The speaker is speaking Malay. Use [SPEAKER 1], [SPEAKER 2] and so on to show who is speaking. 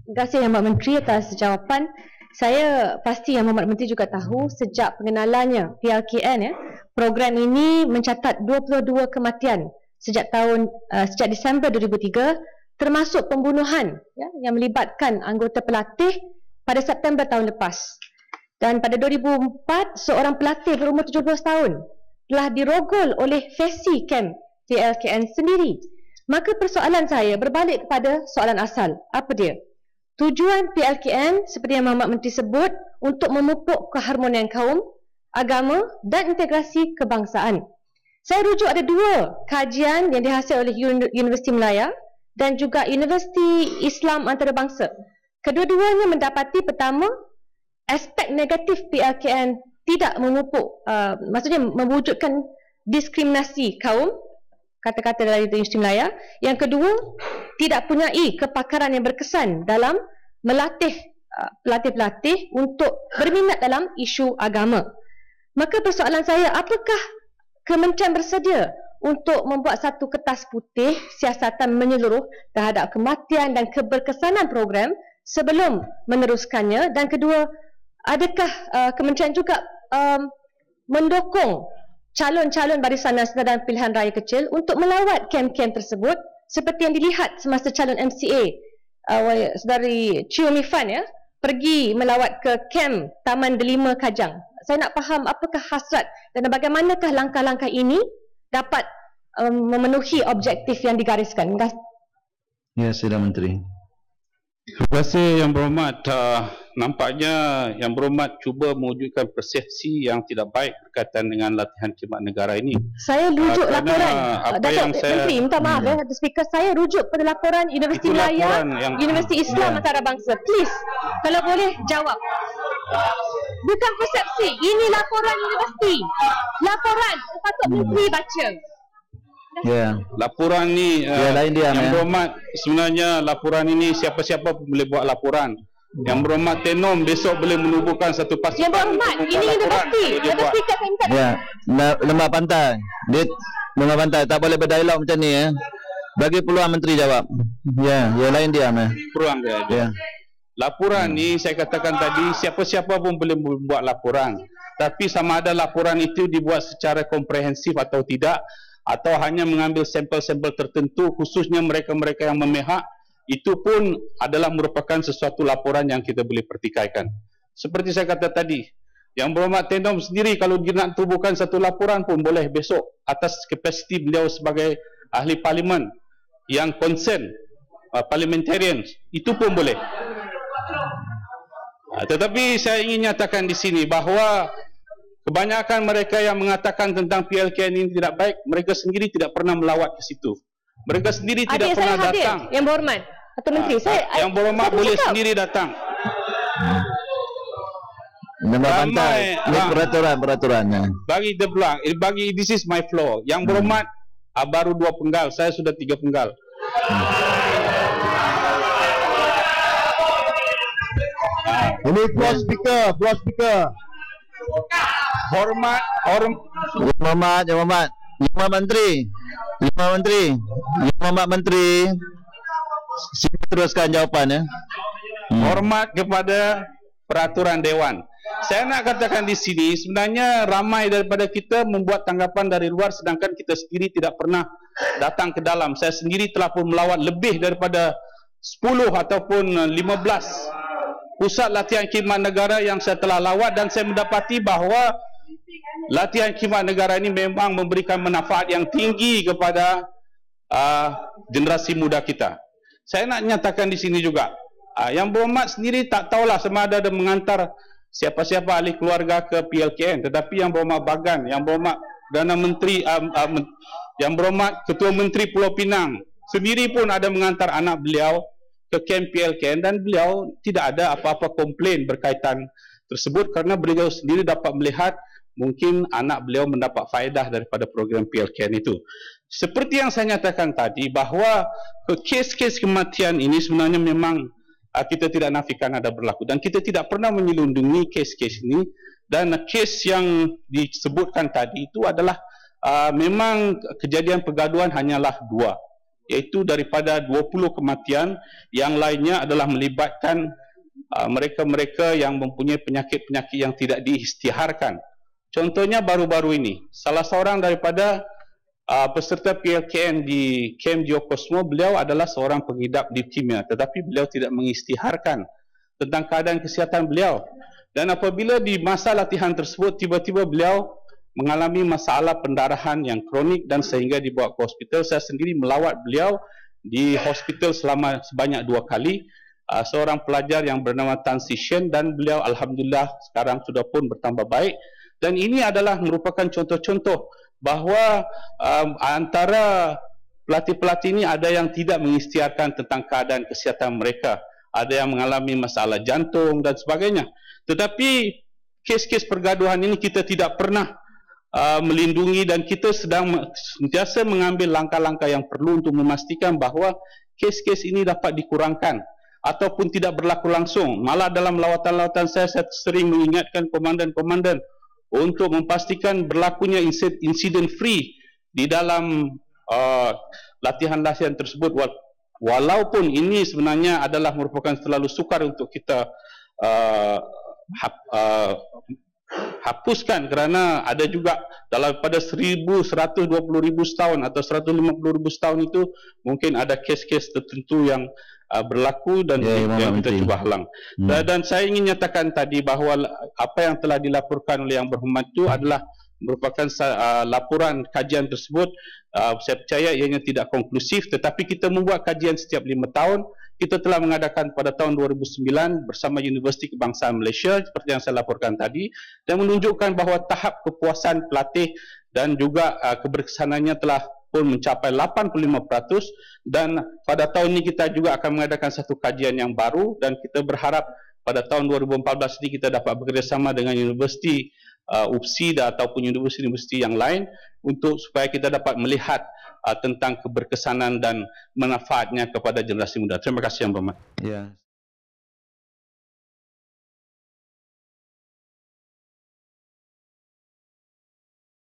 [SPEAKER 1] Terima kasih Yang Berhormat Menteri atas jawapan. Saya pasti Yang Berhormat Menteri juga tahu sejak pengenalannya PLKN, program ini mencatat 22 kematian sejak Disember 2003, termasuk pembunuhan yang melibatkan anggota pelatih pada September tahun lepas. Dan pada 2004, seorang pelatih berumur 17 tahun telah dirogol oleh fesi kem PLKN sendiri. Maka persoalan saya berbalik kepada soalan asal. Apa dia? Tujuan PLKN seperti yang Berhormat Menteri sebut untuk memupuk keharmonian kaum, agama dan integrasi kebangsaan. Saya rujuk ada dua kajian yang dihasil oleh Universiti Melaya dan juga Universiti Islam Antarabangsa. Kedua-duanya mendapati pertama, aspek negatif PLKN tidak memupuk, maksudnya mewujudkan diskriminasi kaum, kata-kata dari Universiti Melaya. Yang kedua, tidak punyai kepakaran yang berkesan dalam melatih pelatih-pelatih untuk berminat dalam isu agama. Maka persoalan saya, apakah Kementerian bersedia untuk membuat satu kertas putih siasatan menyeluruh terhadap kematian dan keberkesanan program sebelum meneruskannya? Dan kedua, adakah Kementerian juga mendukung calon-calon Barisan Nasional dan Pilihan Raya Kecil untuk melawat kem-kem tersebut seperti yang dilihat semasa calon MCA Saudari Chiyomi Fan pergi melawat ke kem Taman Delima Kajang. Saya nak faham apakah hasrat dan bagaimanakah langkah-langkah ini dapat memenuhi objektif yang digariskan. Terima kasih.
[SPEAKER 2] Ya, Sila Menteri.
[SPEAKER 3] Terima kasih Yang Berhormat. Nampaknya Yang Berhormat cuba mewujudkan persepsi yang tidak baik berkaitan dengan latihan khidmat negara ini.
[SPEAKER 1] Saya rujuk laporan. Datuk Menteri, minta maaf Speaker, saya rujuk pada laporan Universiti Melaya, Universiti Islam Antarabangsa. Please, kalau boleh jawab. Bukan persepsi, ini laporan universiti. Laporan, patut Menteri baca.
[SPEAKER 2] Ya.
[SPEAKER 3] Laporan ni
[SPEAKER 2] lain dia,
[SPEAKER 3] Yang Berhormat, sebenarnya laporan ini siapa-siapa pun boleh buat laporan. Yang Berhormat Tenom besok boleh menubuhkan satu pasukan.
[SPEAKER 1] Yang Berhormat, ini universiti. Universiti kat saya minta.
[SPEAKER 2] Ya, Lembah Pantai. Dia Lembah Pantai tak boleh berdialog macam ni Bagi peluang Menteri jawab. Ya, yang lain dia
[SPEAKER 3] Peluang dia. Ya. Laporan ni saya katakan tadi siapa-siapa pun boleh buat laporan. Tapi sama ada laporan itu dibuat secara komprehensif atau tidak, atau hanya mengambil sampel-sampel tertentu khususnya mereka-mereka yang memihak, itu pun adalah merupakan sesuatu laporan yang kita boleh pertikaikan. Seperti saya kata tadi, Yang Berhormat Tenom sendiri kalau dia nak tubuhkan satu laporan pun boleh besok atas kapasiti beliau sebagai ahli parlimen yang concern, parliamentarians, itu pun boleh. Tetapi saya ingin nyatakan di sini bahawa kebanyakan mereka yang mengatakan tentang PLKN ini tidak baik, mereka sendiri tidak pernah melawat ke situ. Mereka sendiri tidak pernah datang.
[SPEAKER 1] Yang Berhormat Atau Menteri,
[SPEAKER 3] Yang Berhormat boleh sendiri datang.
[SPEAKER 2] Lembah Pantai, ini peraturan.
[SPEAKER 3] Bagi the peluang, bagi this is my floor. Yang Berhormat baru 2 penggal, saya sudah 3 penggal.
[SPEAKER 2] Ini floor speaker.
[SPEAKER 3] Hormat
[SPEAKER 2] Lima Menteri. Sila teruskan jawapan
[SPEAKER 3] Hormat kepada peraturan Dewan. Saya nak katakan di sini sebenarnya ramai daripada kita membuat tanggapan dari luar sedangkan kita sendiri tidak pernah datang ke dalam. Saya sendiri telah pun melawat lebih daripada 10 ataupun 15 pusat latihan khidmat negara yang saya telah lawat, dan saya mendapati bahawa latihan khidmat negara ini memang memberikan manfaat yang tinggi kepada generasi muda kita. Saya nak nyatakan di sini juga, Yang Berhormat sendiri tak tahulah sama ada mengantar siapa-siapa ahli keluarga ke PLKN, tetapi Yang Berhormat Bagan, Yang Berhormat Perdana Menteri, Yang Berhormat Ketua Menteri Pulau Pinang sendiri pun ada mengantar anak beliau ke kem PLKN, dan beliau tidak ada apa-apa komplain berkaitan tersebut kerana beliau sendiri dapat melihat mungkin anak beliau mendapat faedah daripada program PLKN itu. Seperti yang saya nyatakan tadi bahawa kes-kes kematian ini sebenarnya memang kita tidak nafikan ada berlaku, dan kita tidak pernah menyelundungi kes-kes ini, dan kes yang disebutkan tadi itu adalah memang kejadian pergaduhan hanyalah 2. iaitu daripada 20 kematian, yang lainnya adalah melibatkan mereka-mereka yang mempunyai penyakit-penyakit yang tidak diisytiharkan. Contohnya baru-baru ini, salah seorang daripada peserta PLKN di Kem Geokosmo, beliau adalah seorang pengidap leukemia, tetapi beliau tidak mengisytiharkan tentang keadaan kesihatan beliau. Dan apabila di masa latihan tersebut, tiba-tiba beliau mengalami masalah pendarahan yang kronik dan sehingga dibawa ke hospital. Saya sendiri melawat beliau di hospital sebanyak 2 kali. Seorang pelajar yang bernama Tan Si Shen, dan beliau alhamdulillah sekarang sudah pun bertambah baik. Dan ini adalah merupakan contoh-contoh bahawa antara pelatih-pelatih ini ada yang tidak mengisytiharkan tentang keadaan kesihatan mereka. Ada yang mengalami masalah jantung dan sebagainya. Tetapi kes-kes pergaduhan ini kita tidak pernah melindungi, dan kita sedang sentiasa mengambil langkah-langkah yang perlu untuk memastikan bahawa kes-kes ini dapat dikurangkan ataupun tidak berlaku langsung. Malah dalam lawatan-lawatan saya sering mengingatkan komandan-komandan untuk memastikan berlakunya insiden free di dalam latihan-latihan tersebut, walaupun ini sebenarnya adalah merupakan terlalu sukar untuk kita hapuskan, kerana ada juga dalam pada 1,120,000 setahun atau 150,000 setahun itu mungkin ada kes-kes tertentu yang berlaku dan yang kita cuba halang. Dan saya ingin nyatakan tadi bahawa apa yang telah dilaporkan oleh Yang Berhormat itu adalah merupakan laporan kajian tersebut. Saya percaya ianya tidak konklusif, tetapi kita membuat kajian setiap 5 tahun. Kita telah mengadakan pada tahun 2009 bersama Universiti Kebangsaan Malaysia seperti yang saya laporkan tadi, dan menunjukkan bahawa tahap kepuasan pelatih dan juga keberkesanannya telah pun mencapai 85%, dan pada tahun ini kita juga akan mengadakan satu kajian yang baru, dan kita berharap pada tahun 2014 ini kita dapat bekerjasama dengan Universiti UPSI ataupun universiti-universiti yang lain untuk supaya kita dapat melihat tentang keberkesanan dan manfaatnya kepada generasi muda. Terima kasih Yang Berhormat.
[SPEAKER 2] Ya.